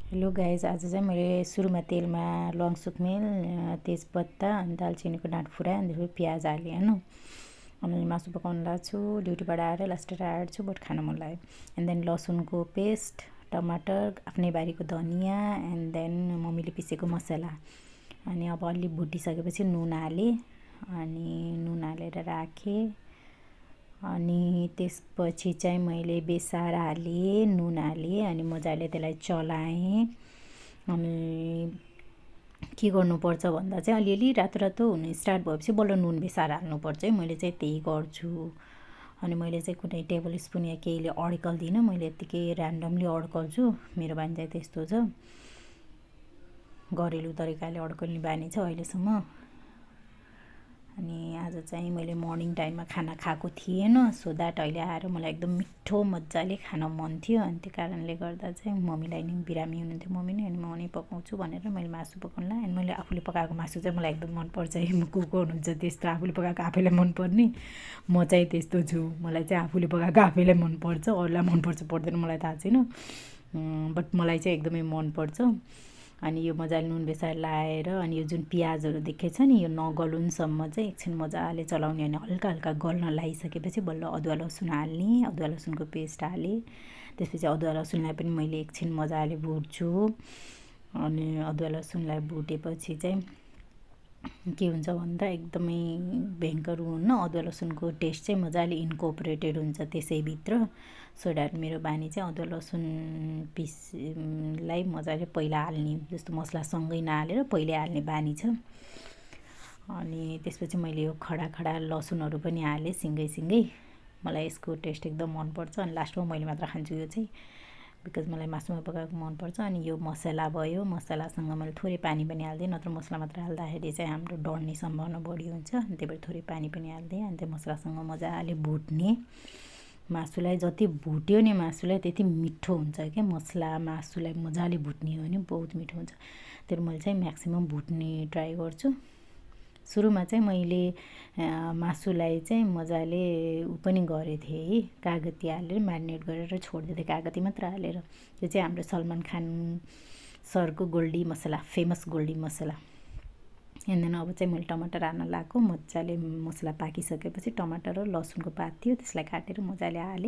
Hello guys, आज चाहिँ मैले सुरुमा तेलमा लङ सुकमेल तेजपत्ता अनि दालचिनीको डाँठ फुराएँ अनि त्यसपछि प्याज हालेँ होइन। अनि मासु पकाउनु लाग्छु छु, ड्युटीबाट आएर लास्टेर आएर छु, बट खान मन लाग्यो। एन्ड देन लसुनको पेस्ट, टमाटर, आफ्नै बारीको धनियाँ, एन्ड देन मम्मीले पिसेको मसला। अनि अब अलि भुटिसकेपछि नुन हालेँ, अनि नुन हालेर राखेँ। अनि त्यसपछि चाहिँ मैले बेसार हालेँ, नुन हालेँ, अनि मजाले त्यसलाई चलाएँ। अनि के गर्नुपर्छ भन्दा चाहिँ अलिअलि रातो रातो हुनु स्टार्ट भएपछि बल्ल नुन बेसार हाल्नुपर्छ है। मैले चाहिँ त्यही गर्छु। अनि मैले चाहिँ कुनै टेबल स्पुन या केहीले अड्कल्दिनँ, मैले यत्तिकै ऱ्यान्डमली अड्कल्छु। मेरो बानी चाहिँ त्यस्तो छ, घरेलु तरिकाले अड्कल्ने बानी छ अहिलेसम्म। अनि आज चाहिँ मैले मर्निङ टाइममा खाना खाएको थिएन, सो द्याट अहिले आएर मलाई एकदम मिठो मजाले खान मन थियो। अनि त्यो कारणले गर्दा चाहिँ मम्मीलाई नि बिरामी हुनुहुन्थ्यो, मम्मी नै, अनि म नै पकाउँछु भनेर मैले मासु पकाउनु लाएँ। अनि मैले आफूले पकाएको मासु चाहिँ मलाई एकदम मनपर्छ है। को को हुनुहुन्छ त्यस्तो आफूले पकाएको आफैलाई मनपर्ने, म चाहिँ त्यस्तो छु। मलाई चाहिँ आफूले पकाएको आफैलाई मनपर्छ, अरूलाई मनपर्छ पर्दैन मलाई थाहा छैन, बट मलाई चाहिँ एकदमै मनपर्छ। अनि यो मजाले नुन बेसार लाएर अनि यो जुन प्याजहरू देखेछ नि, यो नगलुन्सम्म चाहिँ एकछिन मजाले चलाउने। अनि हल्का हल्का गल्न लागिसकेपछि बल्ल अदुवा लसुन हाल्ने, अदुवा लसुनको पेस्ट हालेँ। त्यसपछि अदुवा लसुनलाई पनि मैले एकछिन मजाले भुट्छु। अनि अदुवा लसुनलाई भुटेपछि चाहिँ के हुन्छ भन्दा एकदमै भयङ्कर हुन्न, अदुवा लसुनको टेस्ट चाहिँ मजाले इन्कोपरेटेड हुन्छ त्यसैभित्र। सो द्याट मेरो बानी चाहिँ अदुवा लसुन पिसलाई मजाले पहिला हाल्ने, जस्तो मसलासँगै नहालेर पहिल्यै हाल्ने बानी छ। अनि त्यसपछि मैले यो खडा खडा लसुनहरू पनि हालेँ सँगै। मलाई यसको टेस्ट एकदम मनपर्छ। अनि लास्टमा मैले मात्र खान्छु यो चाहिँ, बिकज मलाई मासुमा पकाएको मनपर्छ। अनि यो मसला भयो, मसलासँग मैले थोरै पानी पनि हालिदिएँ, नत्र मसला मात्र हाल्दाखेरि चाहिँ हाम्रो डढ्ने सम्भावना बढी हुन्छ। अनि त्यही भएर थोरै पानी पनि हालिदिएँ। अनि त्यो मसलासँग मजाले भुट्ने। मासुलाई जति भुट्यो नि मासुलाई त्यति मिठो हुन्छ क्या। मसला मासुलाई मजाले भुट्ने हो भने बहुत मिठो हुन्छ। तर मैले चाहिँ म्याक्सिमम् भुट्ने ट्राई गर्छु। सुरुमा चाहिँ मैले मासुलाई चाहिँ मजाले पनि गरेको थिएँ है, कागती हालेर म्यारिनेट गरेर छोडिदिएको थिएँ, कागती मात्र हालेर। त्यो चाहिँ हाम्रो सलमान खान सरको Goldie masala, famous Goldie masala. And then अब चाहिँ मैले टमाटर हाल्न लगाएको, मजाले मसला पाकिसकेपछि टमाटर र लसुनको पात थियो, त्यसलाई काटेर मजाले हालेँ।